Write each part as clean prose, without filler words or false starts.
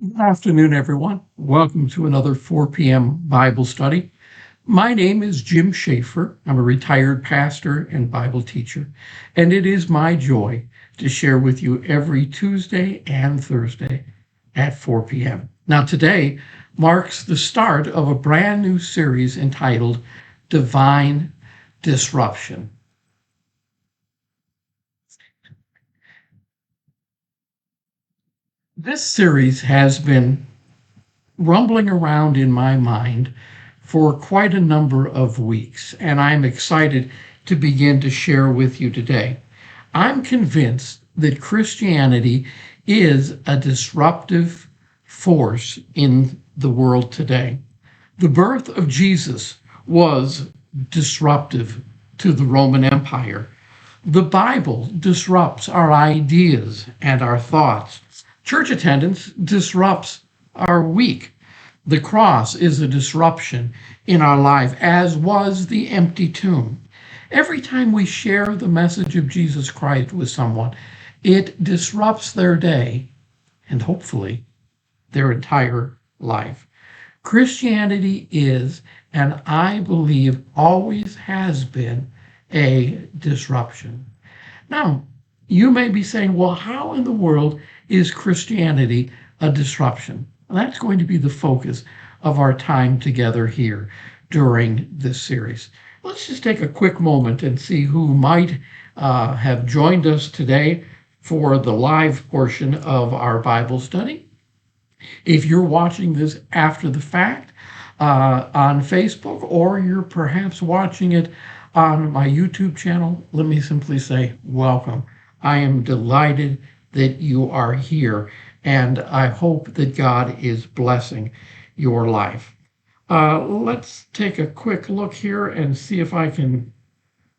Good afternoon, everyone. Welcome to another 4 p.m. Bible study. My name is Jim Schaefer. I'm a retired pastor and Bible teacher, and it is my joy to share with you every Tuesday and Thursday at 4 p.m. Now, today marks the start of a brand new series entitled Divine Disruption. This series has been rumbling around in my mind for quite a number of weeks, and I'm excited to begin to share with you today. I'm convinced that Christianity is a disruptive force in the world today. The birth of Jesus was disruptive to the Roman Empire. The Bible disrupts our ideas and our thoughts. Church attendance disrupts our week. The cross is a disruption in our life, as was the empty tomb. Every time we share the message of Jesus Christ with someone, it disrupts their day and hopefully their entire life. Christianity is, and I believe always has been, a disruption. Now, you may be saying, well, how in the world is Christianity a disruption? Well, that's going to be the focus of our time together here during this series. Let's just take a quick moment and see who might have joined us today for the live portion of our Bible study. If you're watching this after the fact on Facebook, or you're perhaps watching it on my YouTube channel, let me simply say welcome. I am delighted that you are here, and I hope that God is blessing your life. Let's take a quick look here and see if I can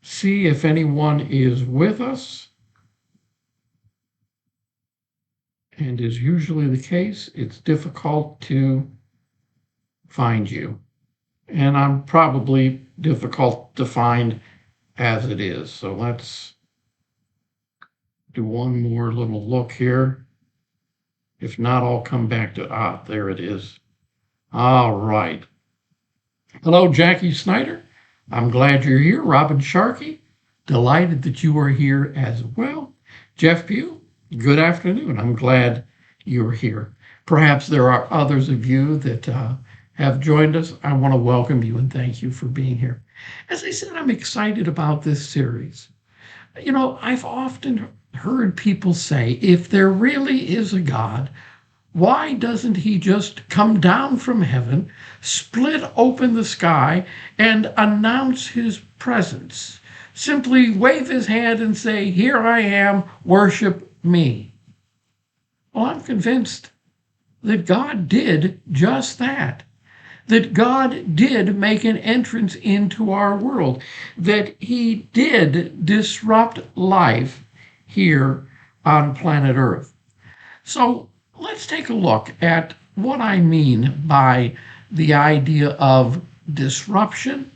see if anyone is with us. And as usually the case, it's difficult to find you. And I'm probably difficult to find as it is. So let's do one more little look here. If not, I'll come back to, there it is. All right. Hello, Jackie Snyder. I'm glad you're here. Robin Sharkey, delighted that you are here as well. Jeff Pugh, good afternoon. I'm glad you're here. Perhaps there are others of you that have joined us. I want to welcome you and thank you for being here. As I said, I'm excited about this series. You know, I've often heard people say, if there really is a God, why doesn't he just come down from heaven, split open the sky, and announce his presence? Simply wave his hand and say, here I am, worship me. Well, I'm convinced that God did just that. That God did make an entrance into our world, that he did disrupt life here on planet Earth. So let's take a look at what I mean by the idea of disruption,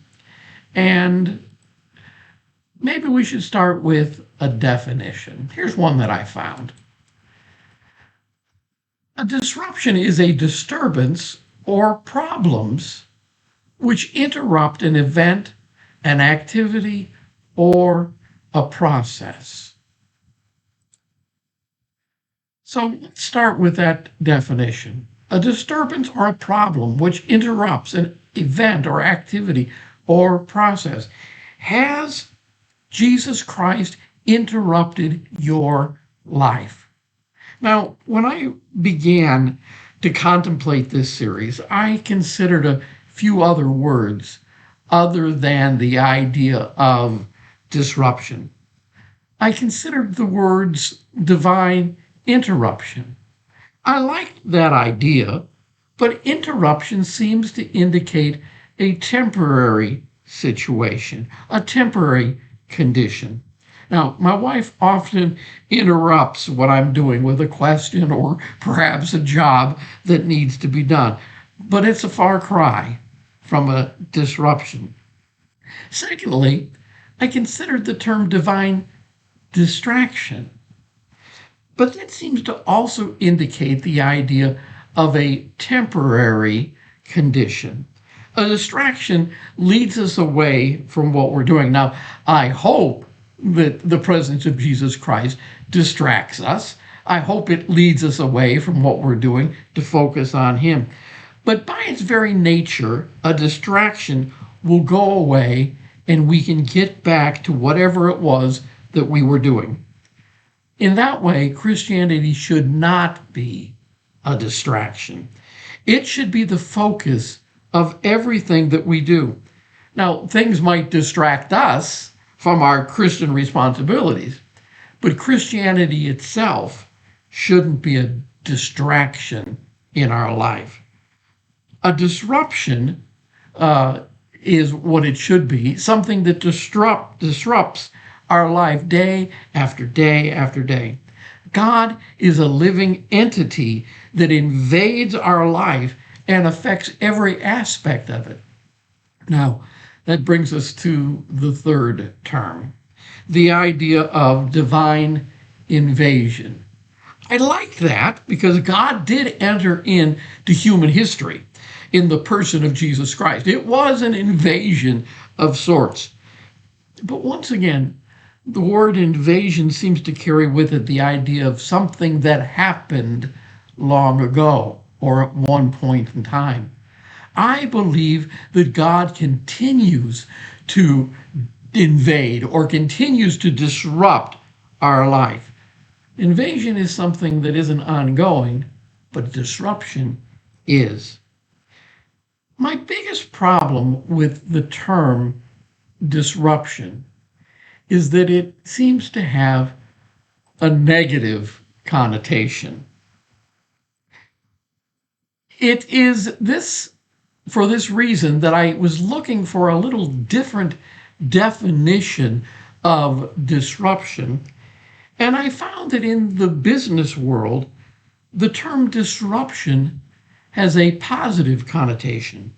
and maybe we should start with a definition. Here's one that I found. A disruption is a disturbance or problems which interrupt an event, an activity, or a process. So let's start with that definition. A disturbance or a problem which interrupts an event or activity or process. Has Jesus Christ interrupted your life? Now, when I began to contemplate this series, I considered a few other words other than the idea of disruption. I considered the words divine interruption. I liked that idea, but interruption seems to indicate a temporary situation, a temporary condition. Now, my wife often interrupts what I'm doing with a question or perhaps a job that needs to be done, but it's a far cry from a disruption. Secondly, I considered the term divine distraction, but that seems to also indicate the idea of a temporary condition. A distraction leads us away from what we're doing. Now, I hope that the presence of Jesus Christ distracts us. I hope it leads us away from what we're doing to focus on Him. But by its very nature, a distraction will go away and we can get back to whatever it was that we were doing. In that way, Christianity should not be a distraction. It should be the focus of everything that we do. Now, things might distract us from our Christian responsibilities, but Christianity itself shouldn't be a distraction in our life. A disruption is what it should be, something that disrupts our life day after day after day. God is a living entity that invades our life and affects every aspect of it. Now, that brings us to the third term, the idea of divine invasion. I like that because God did enter into human history in the person of Jesus Christ. It was an invasion of sorts. But once again, the word invasion seems to carry with it the idea of something that happened long ago or at one point in time. I believe that God continues to invade or continues to disrupt our life. Invasion is something that isn't ongoing, but disruption is. My biggest problem with the term disruption is that it seems to have a negative connotation. It is for this reason that I was looking for a little different definition of disruption, and I found that in the business world, the term disruption has a positive connotation.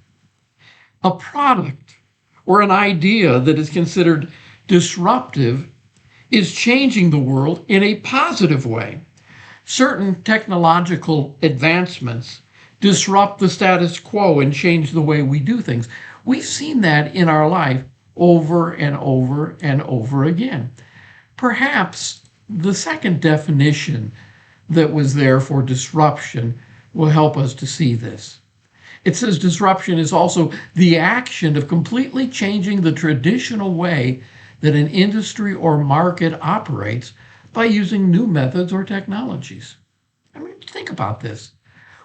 A product or an idea that is considered disruptive is changing the world in a positive way. Certain technological advancements disrupt the status quo and change the way we do things. We've seen that in our life over and over and over again. Perhaps the second definition that was there for disruption will help us to see this. It says disruption is also the action of completely changing the traditional way that an industry or market operates by using new methods or technologies. I mean, think about this.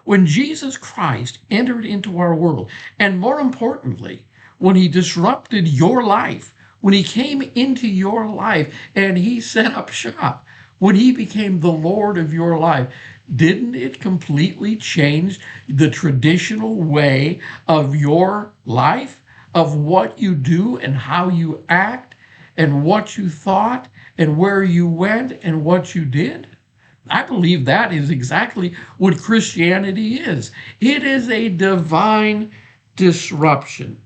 When Jesus Christ entered into our world, and more importantly, when he disrupted your life, when he came into your life and he set up shop, when he became the Lord of your life, didn't it completely change the traditional way of your life, of what you do and how you act and what you thought and where you went and what you did? I believe that is exactly what Christianity is. It is a divine disruption.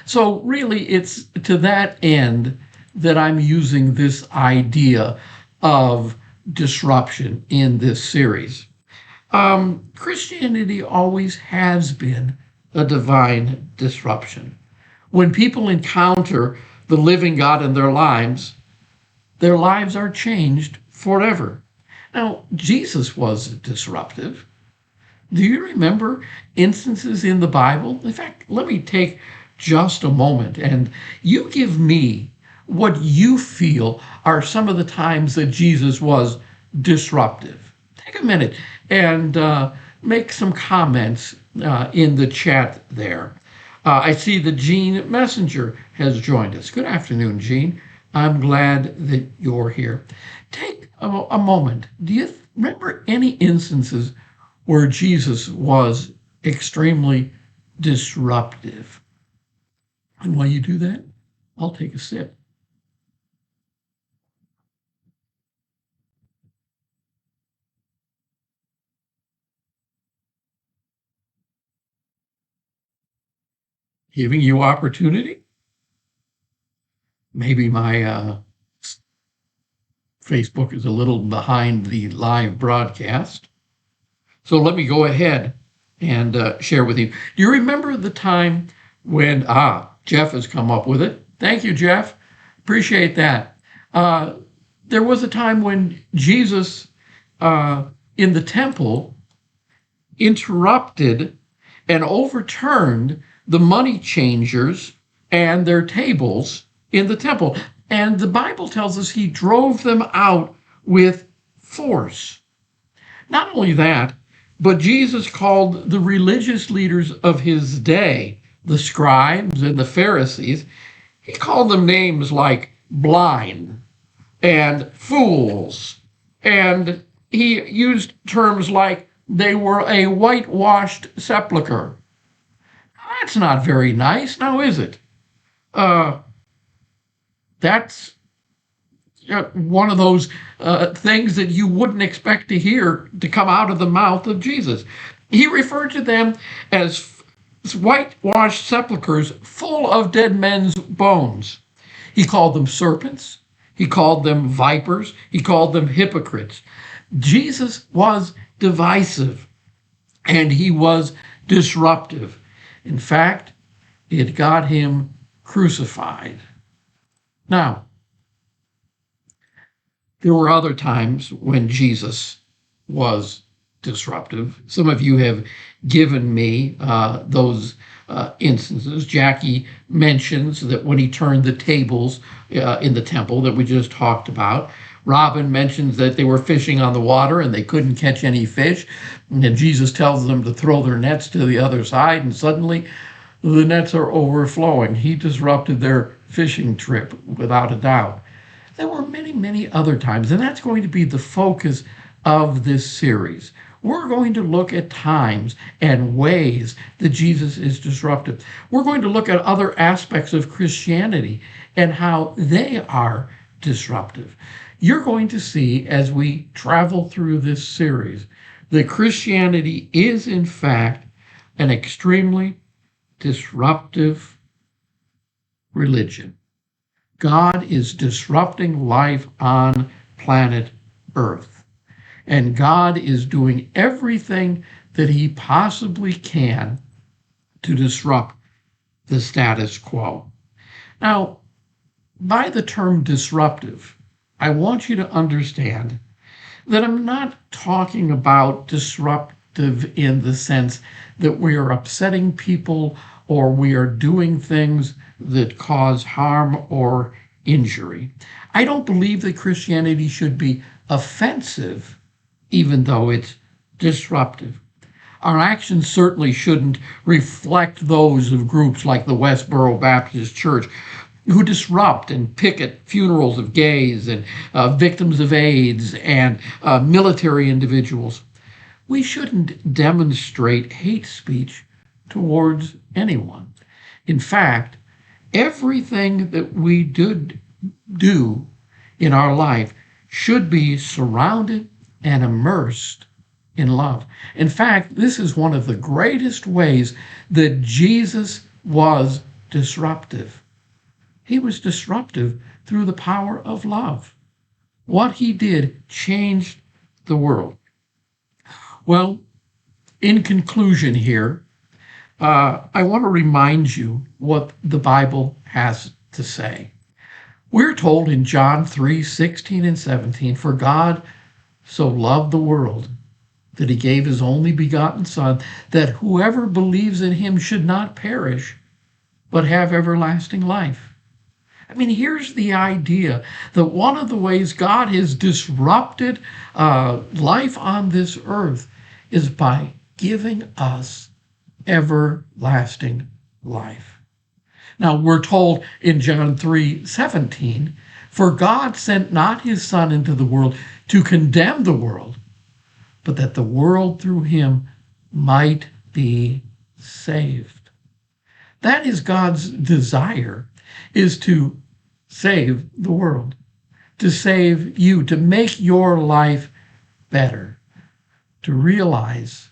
So really, it's to that end that I'm using this idea of disruption in this series. Christianity always has been a divine disruption. When people encounter the living God in their lives are changed forever. Now, Jesus was disruptive. Do you remember instances in the Bible? In fact, let me take just a moment and you give me what you feel are some of the times that Jesus was disruptive. Take a minute and make some comments in the chat there. I see that Gene Messenger has joined us. Good afternoon, Gene. I'm glad that you're here. Take a moment. Do you remember any instances where Jesus was extremely disruptive? And while you do that, I'll take a sip. Giving you opportunity. Maybe my Facebook is a little behind the live broadcast. So let me go ahead and share with you. Do you remember the time when, Jeff has come up with it. Thank you, Jeff. Appreciate that. Uh, there was a time when Jesus in the temple interrupted and overturned the money changers and their tables in the temple. And the Bible tells us he drove them out with force. Not only that, but Jesus called the religious leaders of his day, the scribes and the Pharisees, he called them names like blind and fools. And he used terms like they were a whitewashed sepulcher. That's not very nice, now is it? That's one of those things that you wouldn't expect to hear to come out of the mouth of Jesus. He referred to them as whitewashed sepulchres full of dead men's bones. He called them serpents. He called them vipers. He called them hypocrites. Jesus was divisive and he was disruptive. In fact, it got him crucified. Now, there were other times when Jesus was disruptive. Some of you have given me those instances. Jackie mentions that when he turned the tables in the temple that we just talked about. Robin mentions that they were fishing on the water and they couldn't catch any fish. And then Jesus tells them to throw their nets to the other side, and suddenly the nets are overflowing. He disrupted their fishing trip without a doubt. There were many, many other times, and that's going to be the focus of this series. We're going to look at times and ways that Jesus is disruptive. We're going to look at other aspects of Christianity and how they are disruptive. You're going to see as we travel through this series that Christianity is, in fact, an extremely disruptive religion. God is disrupting life on planet Earth. And God is doing everything that he possibly can to disrupt the status quo. Now, by the term disruptive, I want you to understand that I'm not talking about disruptive in the sense that we are upsetting people or we are doing things that cause harm or injury. I don't believe that Christianity should be offensive, even though it's disruptive. Our actions certainly shouldn't reflect those of groups like the Westboro Baptist Church, who disrupt and picket funerals of gays and victims of AIDS and military individuals. We shouldn't demonstrate hate speech towards anyone. In fact, everything that we do in our life should be surrounded and immersed in love. In fact, this is one of the greatest ways that Jesus was disruptive. He was disruptive through the power of love. What he did changed the world. Well, in conclusion here, I want to remind you what the Bible has to say. We're told in John 3:16 and 17, for God so loved the world that he gave his only begotten Son, that whoever believes in him should not perish, but have everlasting life. I mean, here's the idea that one of the ways God has disrupted life on this earth is by giving us everlasting life. Now, we're told in John 3:17, for God sent not his Son into the world to condemn the world, but that the world through him might be saved. That is God's desire, is to save the world, to save you, to make your life better, to realize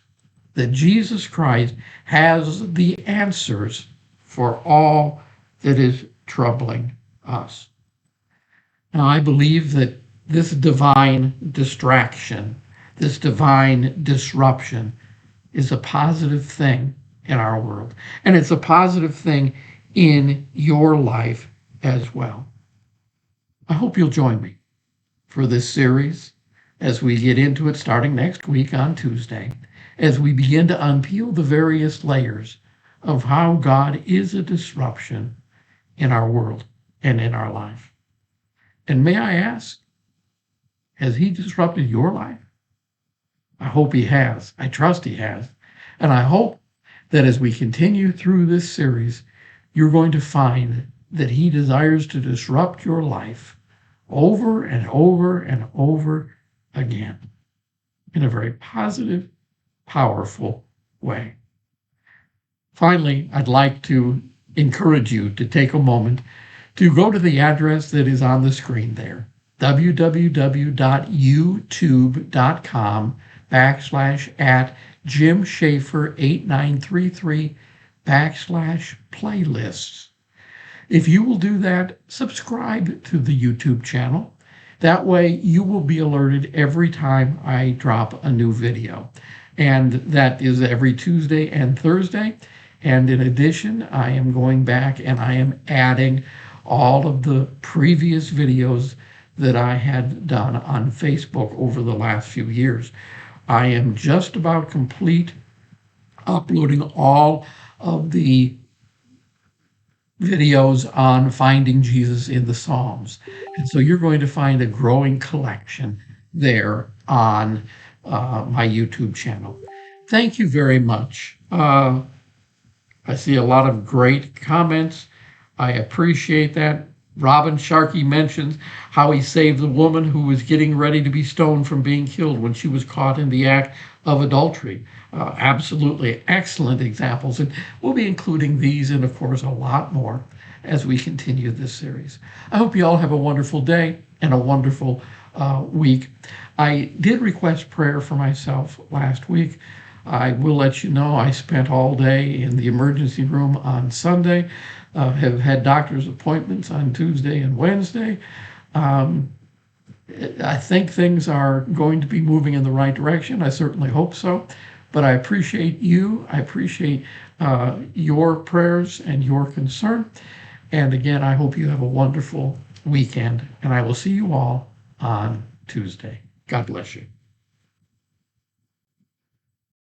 that Jesus Christ has the answers for all that is troubling us. Now, I believe that this divine distraction this divine disruption is a positive thing in our world. And it's a positive thing in your life as well. I hope you'll join me for this series as we get into it starting next week on Tuesday, as we begin to unpeel the various layers of how God is a disruption in our world and in our life. And may I ask, has he disrupted your life? I hope he has. I trust he has. And I hope that as we continue through this series, you're going to find that he desires to disrupt your life over and over and over again in a very positive, powerful way. Finally, I'd like to encourage you to take a moment to go to the address that is on the screen there, www.youtube.com/@JimSchaefer8933/playlists. If you will do that, subscribe to the YouTube channel. That way you will be alerted every time I drop a new video. And that is every Tuesday and Thursday. And in addition, I am going back and I am adding all of the previous videos that I had done on Facebook over the last few years. I am just about complete uploading all of the videos on finding Jesus in the Psalms. And so you're going to find a growing collection there on my YouTube channel. Thank you very much. I see a lot of great comments. I appreciate that. Robin Sharkey mentions how he saved the woman who was getting ready to be stoned from being killed when she was caught in the act of adultery. Absolutely excellent examples. And we'll be including these and, of course, a lot more as we continue this series. I hope you all have a wonderful day and a wonderful week. I did request prayer for myself last week. I will let you know I spent all day in the emergency room on Sunday, have had doctor's appointments on Tuesday and Wednesday. I think things are going to be moving in the right direction. I certainly hope so. But I appreciate you. I appreciate your prayers and your concern. And again, I hope you have a wonderful weekend. And I will see you all on Tuesday. God bless you.